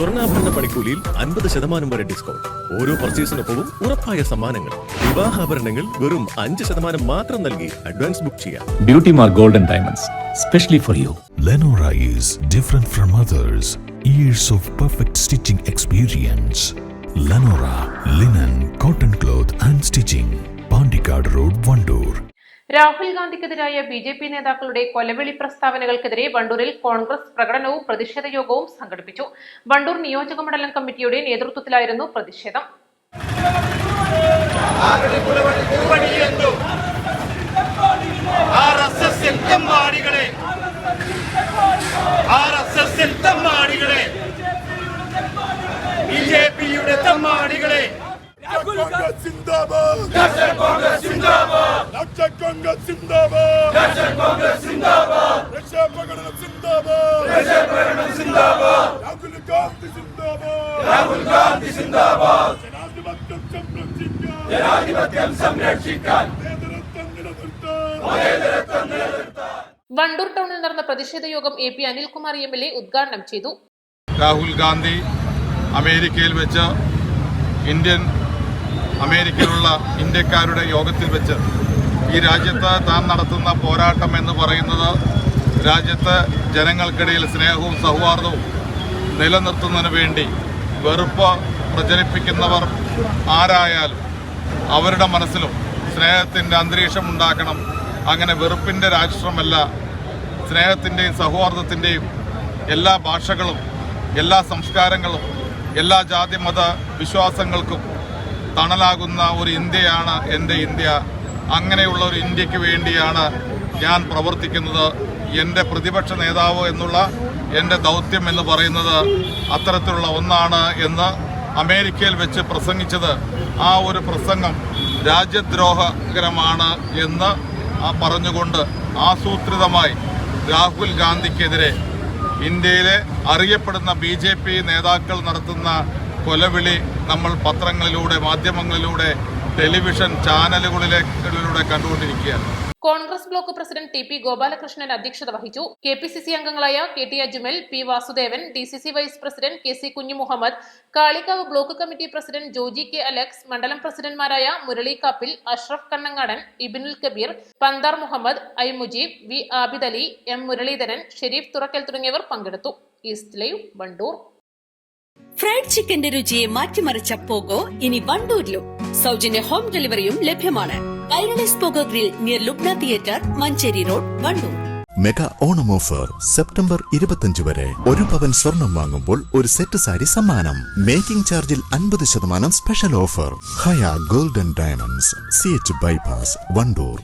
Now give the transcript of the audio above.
സ്വർണ്ണാഭരണ പണിക്കൂലിയിൽ 50% വരെ ഡിസ്കൗണ്ട്. ഓരോ പർച്ചേസിനൊപ്പവും ഉറപ്പായ സമ്മാനങ്ങൾ. വിവാഹാഭരണങ്ങൾ വെറും 5% മാത്രം നൽകി അഡ്വാൻസ് ബുക്ക് ചെയ്യാം. Beauty Mark Gold and Diamonds, specially for you. Lenora is different from others. Years of perfect stitching experience. Lenora linen, cotton cloth and stitching. Pandikad Road, Vandoor. Rahul ഗാന്ധിക്കെതിരായ ബി.ജെ.പി. നേതാക്കളുടെ കൊലവിളി പ്രസ്താവനകൾക്കെതിരെ വണ്ടൂരിൽ കോൺഗ്രസ് പ്രകടനവും പ്രതിഷേധ യോഗവും സംഘടിപ്പിച്ചു. വണ്ടൂർ നിയോജക മണ്ഡലം കമ്മിറ്റിയുടെ നേതൃത്വത്തിലായിരുന്നു പ്രതിഷേധം. Congress Zindabad! National Congress Zindabad! National Congress Zindabad! National Congress Zindabad! National Congress Zindabad! National Congress Zindabad! Rahul Gandhi Zindabad! Rahul Gandhi Zindabad! ജനാധിപത്യം സംരക്ഷിക്കാൻ വണ്ടൂർ ടൗണിൽ നടന്ന പ്രതിഷേധ യോഗം എ.പി. അനിൽകുമാർ എം.എൽ.എ. ഉദ്ഘാടനം ചെയ്തു. രാഹുൽ ഗാന്ധി അമേരിക്കയിൽ വെച്ച് അമേരിക്കയിലുള്ള ഇന്ത്യക്കാരുടെ യോഗത്തിൽ വെച്ച് ഈ രാജ്യത്ത് താൻ നടത്തുന്ന പോരാട്ടം എന്ന് പറയുന്നത് രാജ്യത്ത് ജനങ്ങൾക്കിടയിൽ സ്നേഹവും സൗഹാർദ്ദവും നിലനിർത്തുന്നതിന് വേണ്ടി വെറുപ്പ് പ്രചരിപ്പിക്കുന്നവർ ആരായാലും അവരുടെ മനസ്സിലും സ്നേഹത്തിൻ്റെ അന്തരീക്ഷം ഉണ്ടാക്കണം. അങ്ങനെ വെറുപ്പിൻ്റെ രാഷ്ട്രമല്ല, സ്നേഹത്തിൻ്റെയും സൗഹാർദ്ദത്തിൻ്റെയും എല്ലാ ഭാഷകളും എല്ലാ സംസ്കാരങ്ങളും എല്ലാ ജാതി മത വിശ്വാസങ്ങൾക്കും തണലാകുന്ന ഒരു ഇന്ത്യയാണ് എൻ്റെ ഇന്ത്യ. അങ്ങനെയുള്ള ഒരു ഇന്ത്യക്ക് വേണ്ടിയാണ് ഞാൻ പ്രവർത്തിക്കുന്നത്. എൻ്റെ പ്രതിപക്ഷ നേതാവ് എന്നുള്ള എൻ്റെ ദൗത്യം എന്ന് പറയുന്നത് അത്തരത്തിലുള്ള ഒന്നാണ് എന്ന് അമേരിക്കയിൽ വെച്ച് പ്രസംഗിച്ചത് ആ ഒരു പ്രസംഗം രാജ്യദ്രോഹകരമാണ് എന്ന് പറഞ്ഞുകൊണ്ട് ആസൂത്രിതമായി രാഹുൽ ഗാന്ധിക്കെതിരെ ഇന്ത്യയിലെ അറിയപ്പെടുന്ന ബി.ജെ.പി. നേതാക്കൾ നടത്തുന്ന കൊലവിളി നമ്മൾ പത്രങ്ങളിലൂടെ, മാധ്യമങ്ങളിലൂടെ, ടെലിവിഷൻ ചാനലുകളിലൂടെ കണ്ടുകൊണ്ടിരിക്കുകയാണ്. Congress block president TP. Gopalakrishnan അധ്യക്ഷത വഹിച്ചു. കെ.പി.സി.സി അംഗങ്ങളായ KT. Ajmal, P. Vasudevan, DCC vice president KC. Kunjumuhammad, Kalikavu block committee president Joji K. Alex, മണ്ഡലം പ്രസിഡന്റ്മാരായ Murali Kappil, Ashraf Kannangadan, Ibinul Kabeer, Panthar Muhammad, I Mujeeb, V. Abid Ali, M. Muraleedharan, Sharif Thurakkal തുടങ്ങിയവർ പങ്കെടുത്തു. East live, Wandoor. ഫ്രൈഡ് ചിക്കന്റെ രുചിയെ മാറ്റിമറിച്ച പോഗോ ഇനി വണ്ടൂരിലും. സൗജന്യ ഹോം ഡെലിവറിയും ലഭ്യമാണ്. Kairali's pogo grill near Lubna theatre, Manjeri road, Wandoor. Mega Onam offer September 25 വരെ. 1 പവൻ സ്വർണം വാങ്ങുമ്പോൾ ഒരു സെറ്റ് സാരി സമ്മാനം. മേക്കിംഗ് ചാർജിൽ 50% special offer. Haya golden diamonds, CH bypass, Wandoor.